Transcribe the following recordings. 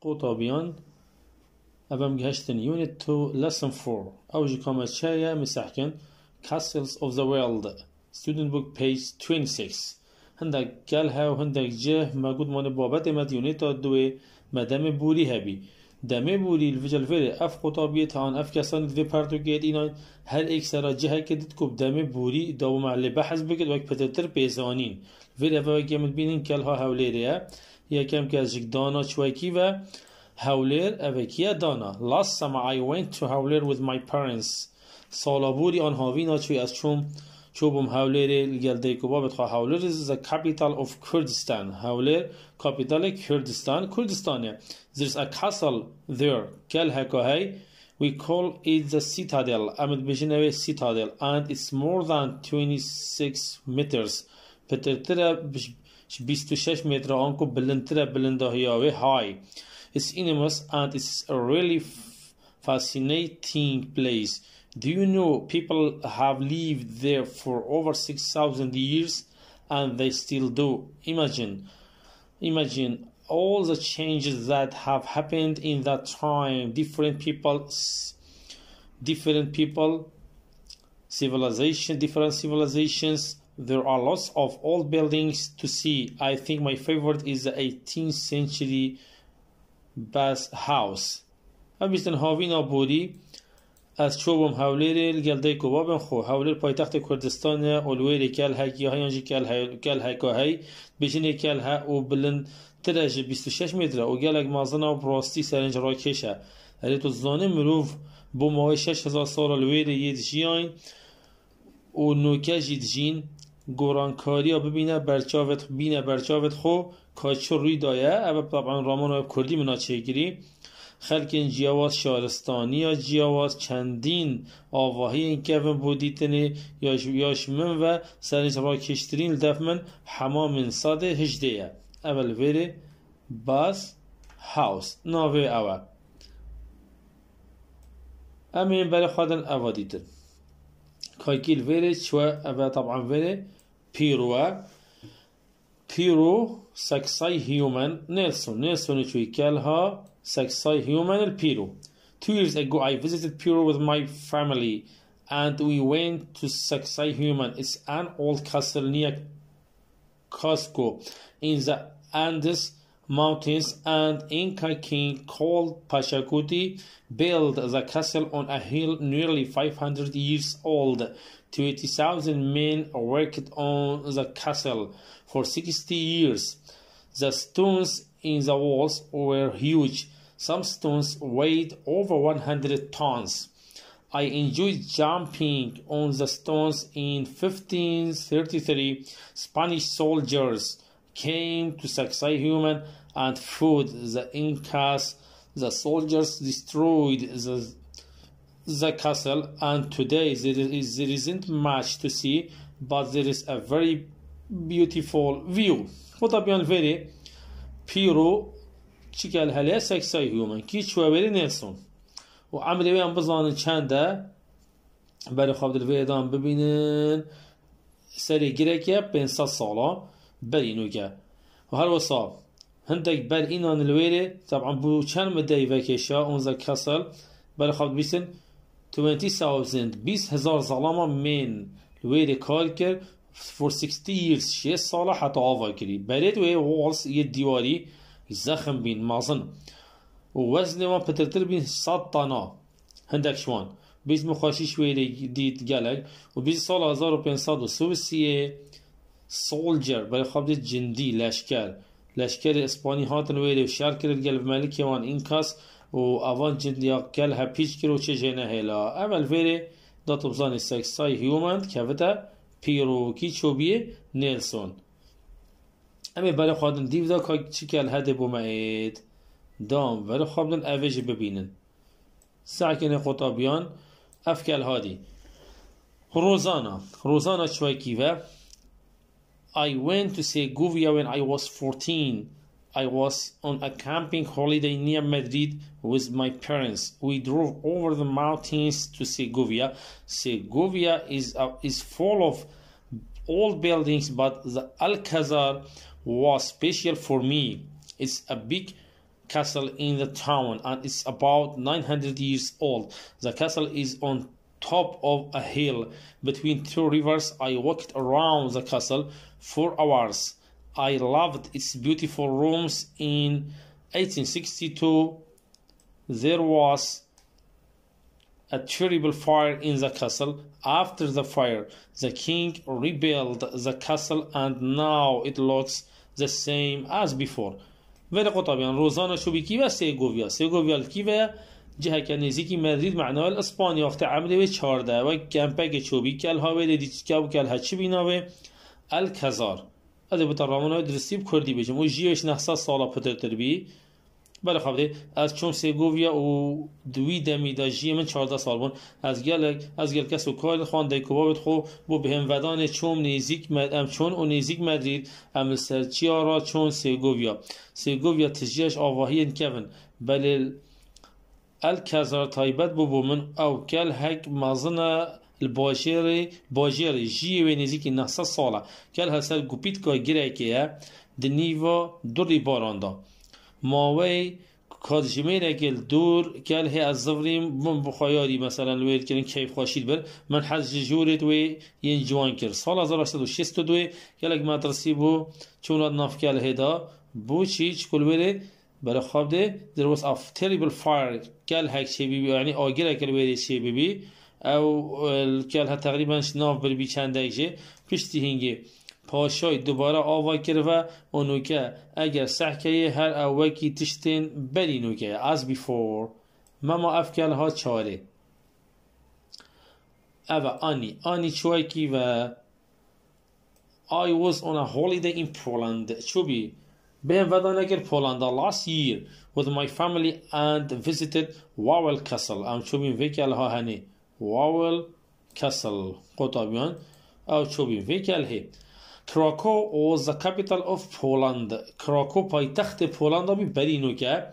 قطبيان أبام جهشتن Unit 2 Lesson 4 أوجي كما تشايا مساحكن Castles of the World Student Book page 26 هندك قالها وهندك جه موجود من بابات مد يونيت دوي مدام بوري هبي دم بوري الفيجل فيري اف قطابيت هان اف كسان في بارتوجيت إينان هل اكسرا جهه كدت كوب دم بوري دو مع اللي بحث بكد وك بتتر بيزانين فيري افا كم بينين كلها هوليريا هي كم كازك دانا شويكي و هولير افكيا دانا last summer I went to هولير with my parents سالابوري آن هاوینا چوی از چوبم هولير الجلدي كوبا بتخا هولير is the capital of Kurdistan هولير capital كردستان there's a castle there كلها كهي we call it the citadel أمد بجنوي citadel and it's more than 26 meters بترترى 26 متر أنكو بلندترى بلندهياوي high it's enormous and it's a really fascinating place. Do you know people have lived there for over 6,000 years and they still do? Imagine all the changes that have happened in that time. Different people, different civilizations. There are lots of old buildings to see. I think my favorite is the 18th century bath house. أبيستن هاوينا بودي از چوبم هولير الجلدي كوبابن خو هولير پایتخت کردستان اولویری کلها گیاهانجی کلها کوهی بجنی کلها و بلند ترج 26 متر و گلک مازنا و براستی سرنج را کشه هلی تو زانه مروف بو ماهی 6000 سال الویری ید جیاین و نوکه جید جین گورانکاریا ببینه برچاوت خو کاچو روی دایه اما طبعا رامان و کردی مناچه گیری خلکن جیاواز شارستانی یا جیاواز چندین آواهی این که بودیتنی یاش من و سرنج را کشترین دف من حمام ساده هجده اول ویره باز هاوس ناوه اول امین برای خودن اوادیتن کایکیل ویره چوه اول طبعا ویره پیرو سکسای هیومن نلسون چوی کلها Saksai human el Peru. 2 years ago I visited Peru with my family and we went to Saksai human. It's an old castle near Cusco in the Andes mountains and Inca king called Pachacuti built the castle on a hill nearly 500 years old. 20,000 men worked on the castle for 60 years. The stones in the walls were huge. Some stones weighed over 100 tons. I enjoyed jumping on the stones. In 1533, Spanish soldiers came to Saksai human and fought the Incas. The soldiers destroyed the castle, and today there isn't much to see, but there is a very beautiful view. وطبعا very پیرو چیکل هلیه سکسای هیومن کی چوبری نلسون و عملی ویم بزانن چنده برای خواب در ویدان ببینن سری گرکه 500 سالا برینو که و هر وصاب هندک بر اینان الویره طبعا بو چند مدهی وکشا اونزا کسل برای خواب بیسن 20,000 ظلامه من الویره کار کرد for 60 years 6 ساله حتی آوا کری برید و والس یه دیواری زخم بین مازن و وزن وان پترتر بین 100 طنا هندک شوان بیز مخاشی شویری دید گلگ و بیز سال 1530 سولجر برای خواب دید جندی لشکر اسپانی هاتن ویری و شهر کرد گلب ملکی وان اینکاس و اوان جندی ها کل ها پیچ کرد و چه جینه هیلا اول ویری داتو بزانی سکسای هیومند که وتا پیرو کی چوبیه نلسون امی برای خودن دیو دا که چی که الهده بومید دام برای خودن اویج ببینن ساکن قطابیان افکال هادی روزانا چوی کیوه I went to Segovia when I was 14. I was on a camping holiday near Madrid with my parents. We drove over the mountains to Segovia. Segovia is full of old buildings, but the Alcazar was special for me. It's a big castle in the town, and it's about 900 years old. The castle is on top of a hill between two rivers. I walked around the castle for hours. I loved its beautiful rooms. In 1862, there was a terrible fire in the castle. After the fire, the king rebuilt the castle and now it looks the same as before. ولی قطبیان روزانا شوبیکی و سیگوویا الکیوه جهه که نزیکی مدرید معنای الاسپانیا وقت عمله 14 و گمپگ چوبی کل ها و دیدیچکا و کل هچی بیناوه الکزار اده بطر رامانای درستیب کردی بجم و جیوش نحسا سالا پتر بی بله خبره از چون سیگوویا و دوی دمی دا جیه من 14 سال بون از گل کس و کار خوان دیکوبا خو بو بهم ودان چون نیزیک چون و نیزیک مدرید امل سرچی را چون سیگوویا تجیهش آواهی کون بله الکزار تایبت بو من او کل هک مازنه الباجيري جي ونزيكي نحسا صالة كل هسال قوبيتكا جراكيا دنيفا دوري باراندا ماوي كاد جميرا كل دور كل هي الزفريم من بخياري مثلا الويل كلين كيف خاشيد بر من حز جورت وي ينجوان كر سال 1862 كلك ما ترسيبو چون ناف كل هدا بو چيچ كل ويل برای خواب ده there was a terrible fire کل هک چه بی یعنی آگیر کل ویری چه بی او کل ها تقریبا ناف بر بی چند دقیقه پشتی هنگی پاشای دوباره آوا کرد و اونو که اگر سحکه هر اوکی تشتین برینو که as before مما افکل ها چاره او آنی چوی کی و I was on a holiday in Poland چو بی بهم ودانگر پولندا last year with my family and visited Wawel Castle. ام چوبیم ویکل ها هنی Wawel Castle قطابیان او چوبیم ویکل هی Krakow was the capital of Poland. Krakow پایتخت پولندا بی برینو که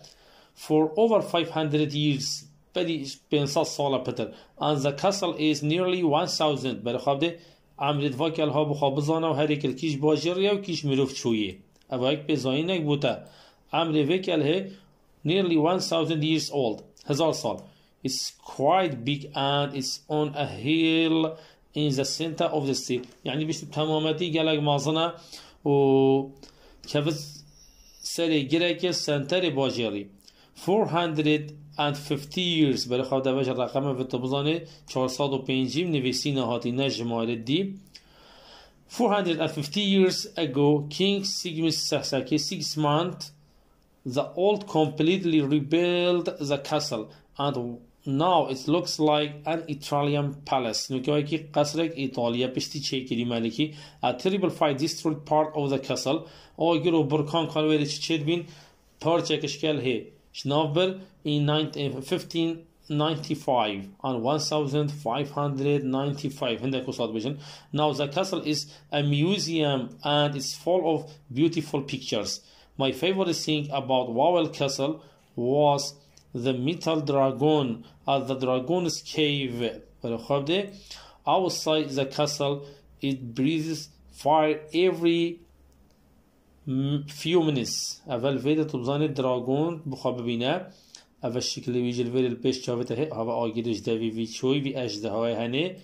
for over 500 years بری 500 سال پتر and the castle is nearly 1000 برای خواب ده عمرید وکل ها بخواب بزانه و هر یک کیش باجریه و کیش مروف چویه اوایک بزاینک بوده عمر ویکل he nearly 1000 years old هزار سال it's quite big and it's on a hill in the center of the city يعني بیشتر تمامتی گلک مازنه و کفز سری گرک سنتر باجری 450 years برای خود دوش رقم و تبزانه 405 نویسی نهاتی نجمال دی 450 years ago, King Sigmund 6 months, the old completely rebuilt the castle, and now it looks like an Italian palace. نوکه که قصر ایتالیا پشتی چیکری ملکی. A terrible fire destroyed part of the castle. آگر و برکان کالویده چید بین پارچه کشکل هی. شنابر in 1595 and 1595. Now the castle is a museum and it's full of beautiful pictures. My favorite thing about Wawel Castle was the metal dragon at the dragon's cave. Outside the castle, it breathes fire every few minutes. اول ویده تبزان دراگون بخواه ببینه اول شکل ویجل ویل البیش چاوته هوا آگیرش دوی وی چوی وی اجده های هنه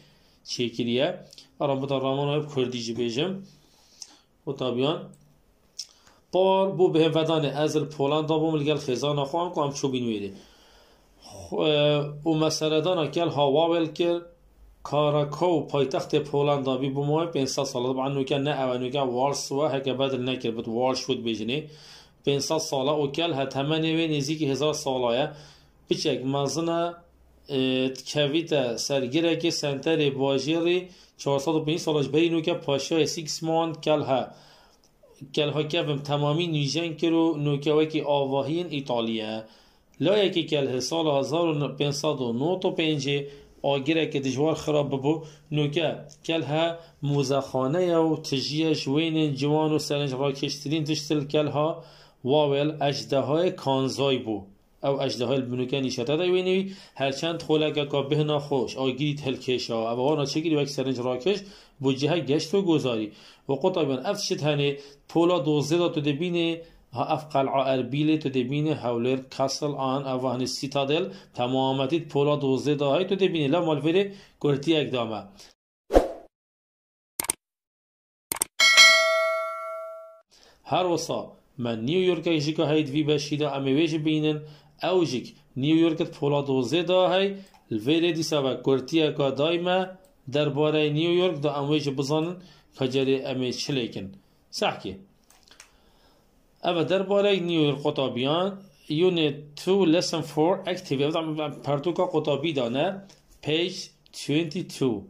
چیکریه ارام بطر رامان های کردیجی بیجم و طابیان بار بو به ودانه از پولندا بوم لگل خیزان خواهم که هم چو بینویده و مسئله دانا کل هاواول کر کاراکو پایتخت پولندا بی بومای 500 ساله طبعا نوکه نه اول نوکه وارس و هکه بدل نکر بد وارش شد بیجنه 500 ساله و کل هتمنه و نزدیک 1000 ساله بچک مازنه کویت سرگیره که سنتر باجری 405 سالش برینو که پاشای 6 ماند کل ها کم تمامی نیجن کرو نوکه که آواهین ایتالیا لایه که کل سال 1595 آگیره که دجوار خراب ببو نوکه کل ها موزخانه و تجیه جوین جوان و سرنج را کشترین تشتل کل ها واول اجده های کانزای بو او اجده های البنوکه نیشته دوینوی هرچند خولک که بهنا خوش آگیری تلکش ها او آنا چگیری وک سرنج راکش بو جهه گشت و گذاری و قطعبان افتشت هنه پولا دوزده دا تو دبینه ها اف قلعه اربیل تو دبینه هولر کاسل آن اوان سیتادل تمامتید پولا دوزده داهای تو دبینه لا مال ویره گرتی اقدامه هر وصا من نیویورک ایشیکا هید وی بشیده امی ویش بینن اوجیک نیویورکت پولا دوزده داهای الویره دیسا و گرتی اقا دایمه درباره نیویورک دا امویش بزانن کجاری امی چلیکن سحکی اما درباره نیویورک قطابیان Unit 2 Lesson 4 Active پرتوکا قطابی دانه Page 22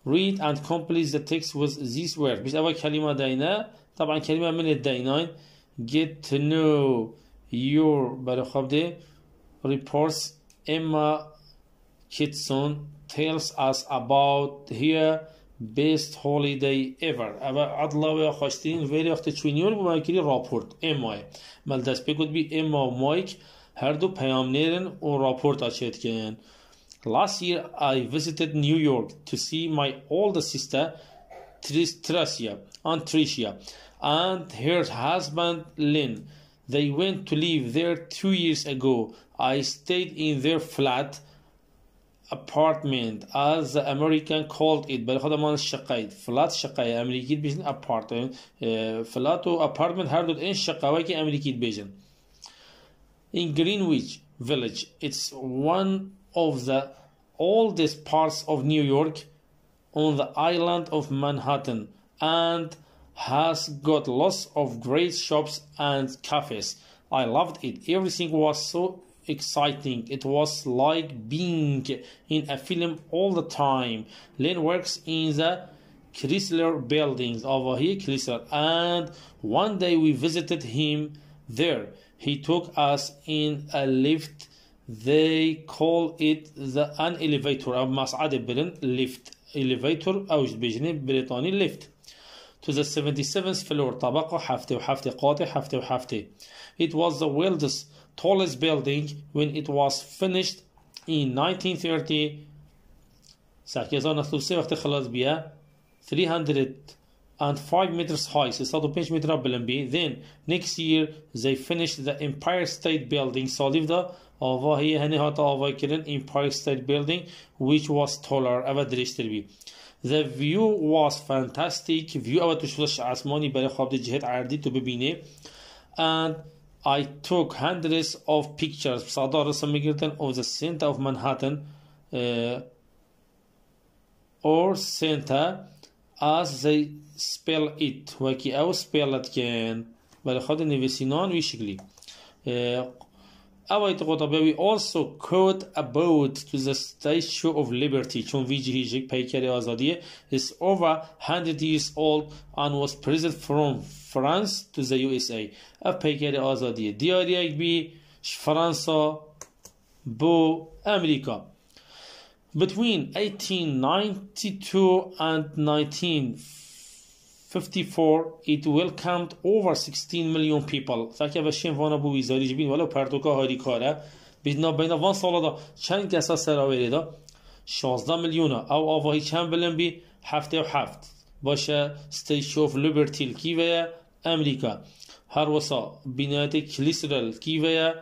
Read and complete the text with these words بیش اول کلمه داینه طبعا کلمه من الدایناین Get to know your برای خواب ده reports Emma Kitson tells us about her best holiday ever اما عدلا و خوشترین ویری وقت چونیور بمایکری راپورت امای مال دست بگود بی اما و مایک هر دو پیام نیرن و راپورت آچید کن Last year I visited New York to see my older sister Tricia and her husband Lynn. They went to live there 2 years ago. I stayed in their flat apartment as the American called it. بله خودمان شقاید فلات شقای امریکیت بیشن apartment فلات و apartment هر دوت این شقاوی که امریکیت بیشن in Greenwich Village. It's one of the oldest parts of New York on the island of Manhattan and has got lots of great shops and cafes. I loved it. Everything was so exciting. It was like being in a film all the time. Len works in the Chrysler buildings over here, Chrysler, and one day we visited him there. He took us in a lift. They call it an elevator. lift. Elevator أو بيجني بريطاني lift. To the 77th floor. طبقة حفتة وحفتة قاطع حفتة وحفتة. It was the world's tallest building when it was finished in 1930. ساكيزان نطلب وقت خلاص بيها 305 meters high. 605 متر بلند. Then next year they finished the Empire State Building. صالف آوا هي هني هاتا آوا كرن Empire State Building which was taller أبا دريشتر بي. The view was fantastic. View أبا تشوفش عسماني برای خواب ده جهت عردی تو ببینه. And I took hundreds of pictures بصادة رسم میگردن of the center of Manhattan or center as they spell it وكي أو spelled كان برای خواب ده نویسینان وی شکلی. We also caught a boat to the Statue of Liberty. چون ویجی پیکر آزادیه is over 100 years old and was presented from France to the USA. اف پیکر آزادیه دیاری بی فرانسا بو امریکا. Between 1892 and 1954 it welcomed over 16 million people. فکر بشیم وانا بو ویزاری جبین ولو پرتوکا هاری کاره بین وان سالا دا چند کسا سراویری دا 16 میلیون او آواهی چند بلن بی 77 باشه ستیچو اف لیبرتی کیوه امریکا هر وسا بینایت کلیسرل کیوه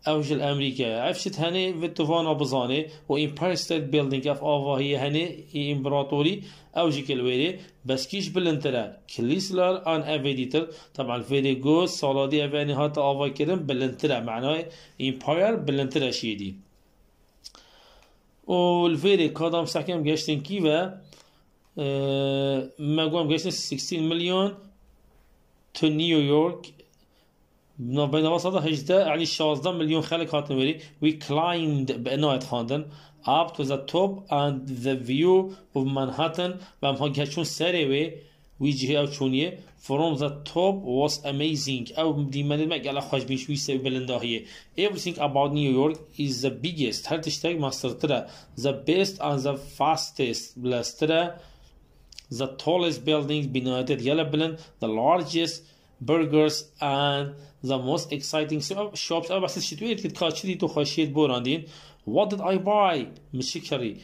اوجل امریکا عفشت هنه و توفانا بزانه و امپایر ستیت بیلدینگ اف آواهی هنه امپراتوری اوجی کلویره بس کیش بلندتره کلیسلر آن اویدیتر طبعا فیدی گوز سالادی اوانی هات آواهی کردن بلندتره معنای امپایر بلندتره شیدی و الفیدی کادام سحکم گشتن کیوه مگوام گشتن 16 میلیون تو نیویورک بين وسط هجدة يعني 16 مليون خلق هاتن وري we climbed بأنواع خاندن up to the top and the view of Manhattan و هم هاشون سری وی جهه او چونیه from the top was amazing او دیمنه ما گله خوش بیش وی سوی بلنداهیه everything about New York is the biggest هر تشتاق ماسترتره the best and the fastest بلستره the tallest buildings بنایت یلا بلند the largest burgers and the most exciting shops بس شتويت كت كاشتي تو خاشيت بوراندين what did I buy مشكري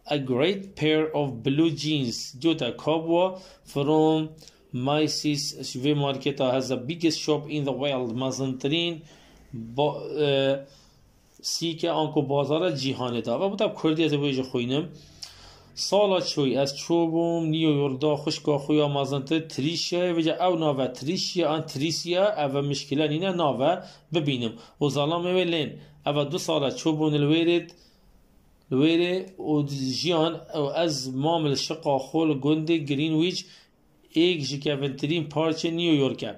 a great pair of blue jeans جوتا كابوا from Macy's supermarket has the biggest shop in the world. مزنترین سیکه آنکو بازار جیهانه دا و بودم کردی از ویژه خوینم سالا چوی از چوبوم نیویورک دا خوشکا خویا مزنتر تریشه ویجه او ناوه تریشیه آن تریسیه او مشکله نینه ناوه ببینم و ظلامه ویلین او 2 ساله چوبون الویره و جیان او از مامل شقا خول گنده گرینویچ ایک جکوونترین پارچه نیویورکه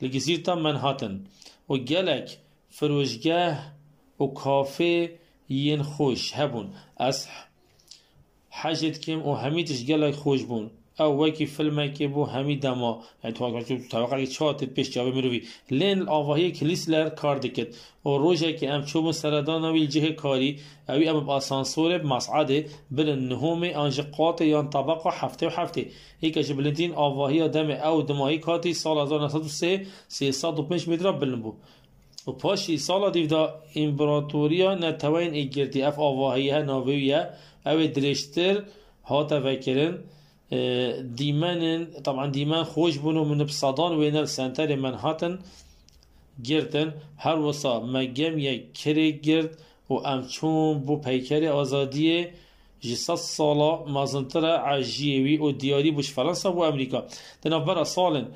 لگزیرتا منهاتن و گلک فروشگاه و کافه ین خوش هبون از حاجت کم و همیتش گلک خوش بون او وکی فیلمه که بو همی دما یعنی توقع که چهاتت پیش جابه مروی لین آواهی کلیسلر کار دکت و روژه که ام چوبون سردان ویل جه کاری اوی ام باسانسور مسعده بلن نهوم انجقات یان طبقه هفته و هفته ایک اجه بلندین آواهی دم او دمایی کاتی سال 1903 305 متر بلن بو و پاشی سال دیودا امپراتوریا نتوین ایگردی اف آواهیه ناویه او درشتر هاتا وکرن دیمن طبعا دیمن خوش بونو من بصدان وینر سنتر منهاتن گردن هر وسا مگم یک کری گرد و امچون بو پیکر آزادی جسد سالا مازنتر عجیوی و دیاری بوش فرانسا و امریکا دنابرا سالن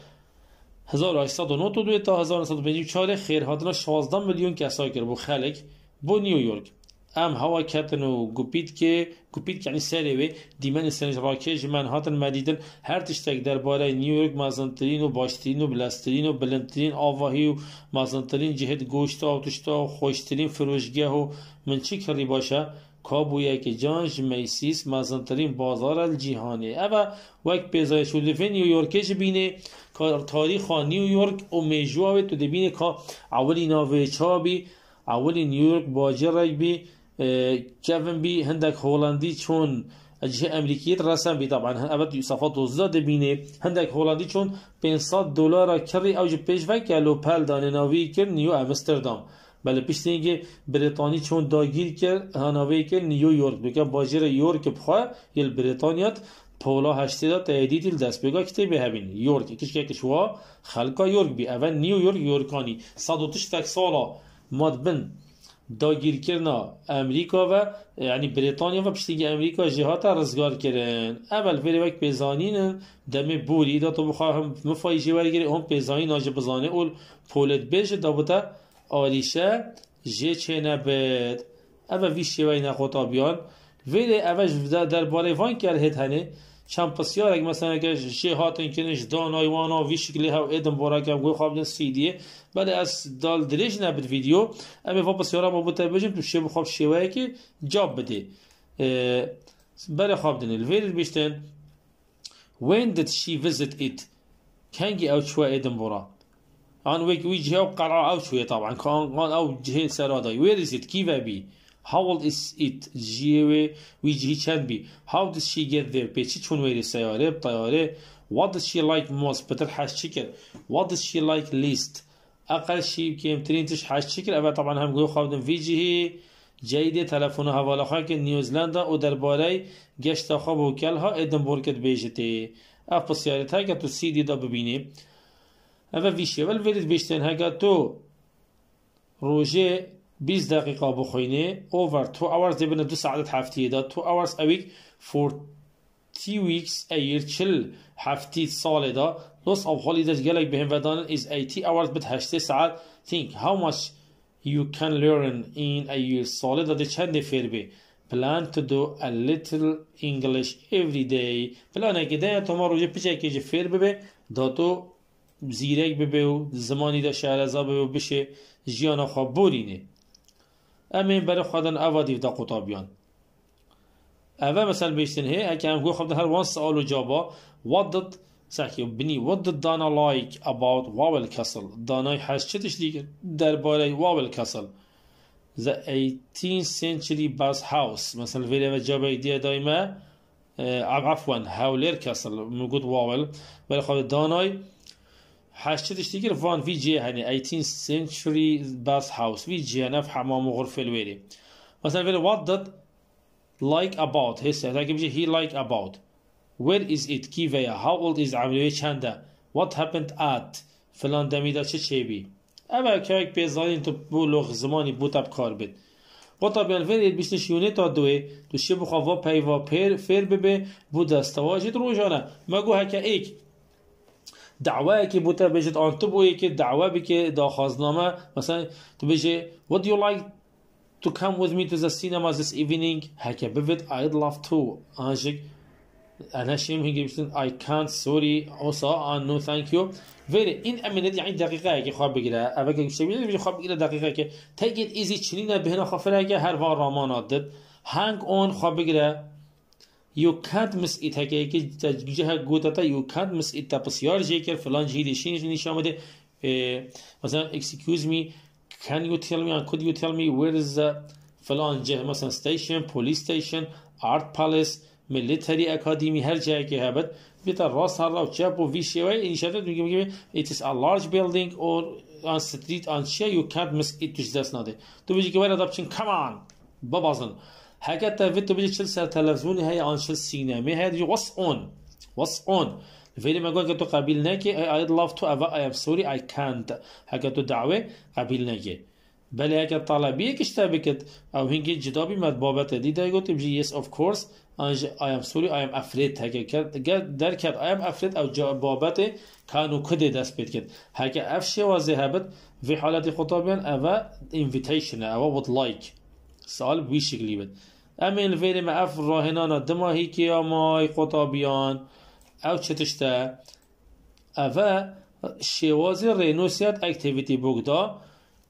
1892 تا 1954 خیرهاتنا 16 میلیون کسایی کرد بو خلق بو نیویورک ام هوا کتن و گوپید یعنی سریوی دیمن سنج راکش منهاتن مدیدن هر تشتک درباره نیویورک مازنترین و باشترین و بلسترین و بلندترین آواهی و مازنترین جهت گوشت و تشتا و خوشترین فروشگاه و من چی کردی باشه کابویه که جانج میسیس مازنترین بازار الجیهانی اما وقت پیزای شده فی نیویورکش بینه تاریخ نیویورک و میجوه تو دبینه که اولی ناوی چابی اولی نیویورک باجر رای بی کفن بی هندک هولندی چون اجه امریکیت رسم بی طبعا اول صفات وزده بینه هندک هولندی چون $500 کری اوج پیش وکلو پل دانه ناوی کر نیو امستردام بله پیش که بریتانی چون داگیر کرد هنوی کرد نیویورک بگه باجر یورک بخواه یل بریتانیات پولا هشتی دا تایدیدیل دست بگه کتی به همین یورک کش شوا خلقا یورک بی اول نیویورک یورکانی 108 سالا مادبن داگیر کرنا امریکا و یعنی بریتانیا و پشتیگی امریکا جهات رزگار کردن اول ولی وقت پیزانین دم بوری دا تو بخواهم مفایجی ورگیری هم پیزانی ناجه بزانه اول پولت بیش دا بوده آلیشه جه چه نبید اول ویشی وی نخوطا بیان ولی اول در بالای وان کرد هنه چند پسیار اگه مثلا که جهاتن کنش دانای وانا وی شکلی ها ایدن بارا کم گوی خواب دن سیدیه بله از دال دلیج نبید ویدیو اما وا پسیارا ما بوده بجیم تو شه بخواب شوه که جاب بده بله خواب دن الویل بیشتن when did she visit it کنگی او چوه ایدن بارا آن وی جهه و قرعه او چوه طبعا کان او جهه سرادای where is it کیوه بی how old is it جیوه وی جهی چند بی how did she get there پیچی چون ویری سیاره بطیاره what does she like most بتر حش چکر what does she like least اقل شی که امترین تش حش چکر اول طبعا هم گوی خوابدن وی جهی جیده تلفون و حواله خواه که نیوزلندا و درباره گشت خواب و کلها ادنبورگت بیجته اف پسیارت ها که تو سیدی دا ببینی اول ویشه ول ویلید بیشتن ها که تو روژه 20 دقیقه بخوینه over 2 hours دبنه 2 ساعت هفتیه دا 2 hours a week for 2 weeks a year چل هفتی سال دا loss of holidays گلک بهم ودانن is 80 hours بد 8 ساعت think how much you can learn in a year سال دا ده چند فیر بی plan to do a little English every day پلان اگه ده تو ما روژه پیچه که جه فیر ببه دا تو زیرک ببه و زمانی دا شهرزا ببه و بشه جیانا خواب بورینه امین برای خودن اوادیو دا قطابیان اول مثلا بیشتن هی اگه هم گوی خودن هر وان سوال و جابا what did ساکی بنی what did Dana like about Wawel Castle دانای حس چتش دیگر درباره Wawel Castle the 18th century bath house مثلا ویلی و جابه دیه دایمه عفوا هاولر کاسل موجود واول ولی خود دانای حشتش دیگر وان وی جی هنی 18th century bath house وی جی نف حمام و غرفه الویری مثلا ویلی what did like about هسه اگه بجی he like about where is it کی ویا how old is عملیه چنده what happened at فلان دمیدا چه بی اما که یک پیزانین تو بولوغ زمانی بوتاب کار بید قطب الفريد بيش نشيوني تادوي تشبه خوا بيوا بير فير ببي بودا استواجد روجانا ما جو هكا ايك دعوه كي بوتا بيجت ان تبوي كي دعوه بكي دا خازنامه مثلا تبيجي what do you like to come with me to the cinema this evening هكا بفيد I'd love to انجك انا شيم هيجي بيشتن I can't sorry also no thank you very in a minute يعني دقيقه كي خواب بگیره اول که چه میگه خواب بگیره دقیقه که take it easy چنینه بهنا خافره که هر وار رامان داد hang on خواب بگیره you can't miss it هکه که جه گوتتا you can't miss it بسیار جیکر فلان جیدی شینش نشان بده مثلا excuse me can you tell me and could you tell me where is the فلان جه مثلا station police station art palace military academy هر جایی که هبت بیت راست هر رو چپ و وی شوی این شده میگه it is a large building or on street on share you can't miss it توش دست نده تو بيجي که باید ادابشن come on ببازن حاجه تا تو بيجي چل سر تلویزیونی های آن چل سینما های دیگه what's on ولی میگه که تو قبیل نکی I'd love to I am sorry I can't حاجه تو دعوه قبیل نکی بله اگر طلبیه کشته بکت او هنگی جدابی مد بابت دیده گفت بجی yes of course I am sorry I am afraid در کرد I am afraid او بابت کانو کده دست بید کرد هکه افشه واضحه بد في حالت خطابیان او invitation او would like سوال بوی شکلی بد اما الویل ما اف راهنانا دماهی که یا مای خطابیان او چتشته او شوازی رینوسیت اکتیویتی بگدا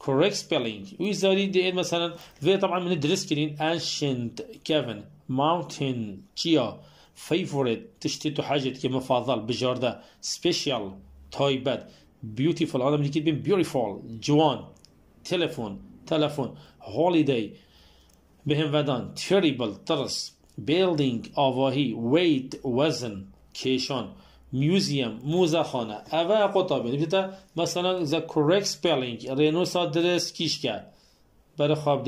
correct spelling ويزاري دي مثلا في طبعا من الدرس كرين ancient كيفن mountain كيا favorite تشتيتو حاجة كمفضل بجارده special تايبت beautiful أنا بنكتب بين beautiful جوان تلفون holiday بهم ودان terrible ترس building آواهی weight وزن کیشان museum موزخانه اوه قطابی نمیده مثلا the correct spelling رینوس آدرس کیش کرد برای خواب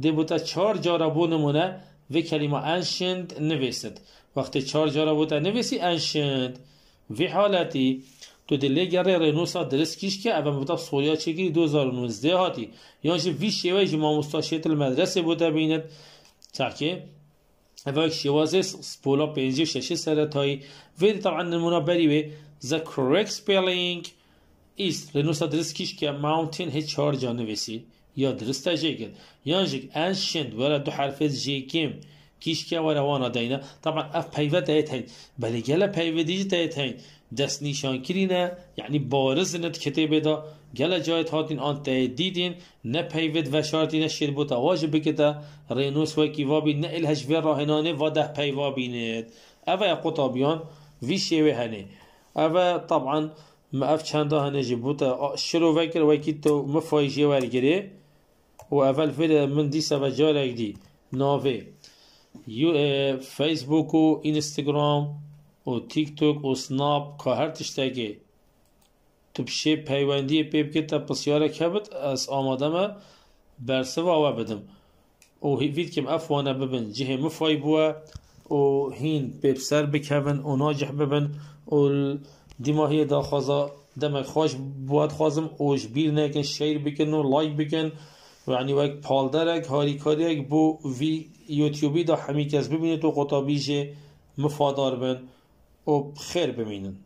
ده بوده 4 جارا بو نمونه و کلمه ancient نویسد وقتی 4 جارا بوده نویسی ancient و حالتی تو دلی گره رینوس آدرس کیش کرد اوه بوده سوریا چگیری 2019 هاتی یعنی وی شیوه جمع مستاشیت المدرسه بوده بیند تاکه اوه شوازه سپولا 5 و 6 سرطایی ولی طبعا نمونه بریوه the correct spelling is رنوس درست کیش که mountain هیچ 4 جا نویسی یا درست جیگل یا جیگ ancient ولا 2 حرف جیکیم کیش که ولا وانا داینا طبعا اف پیوه دایت هین بلی گل پیوه دیج دایت هین دست نیشان کرینه یعنی بارز نت کتیبه دا گل جایت هاتین آن دیدین نه پیوه و شارتین شیر بوتا واجب بکتا رینوس و کیوابی نه الهش و راهنانه و ده پیوه بینید اوه قطابیان وی شیوه هنه اوه طبعا ما اف چنده هنه جبوتا شروع وکر وکی تو مفایجی ورگره و اول فیل من دی سبا جارک دی ناوه فیسبوک و اینستاگرام و تیک توک و سناب که هر تشتاگه تو بشه پیوندی پیب که تا پسیاره کبت از آماده ما برسه و آوه بدم و وید کم افوانه ببن جه مفای بوه و هین پیب سر بکون و ناجح ببن و دماغی دا خوزا دمک خوش بواد خوزم و جبیر نکن شیر بکن و لایک بکن و یعنی وک پالدرک هاری کاریک بو وی یوتیوبی دا همی کس ببینید و قطابیجه مفادار بن و خیر ببینن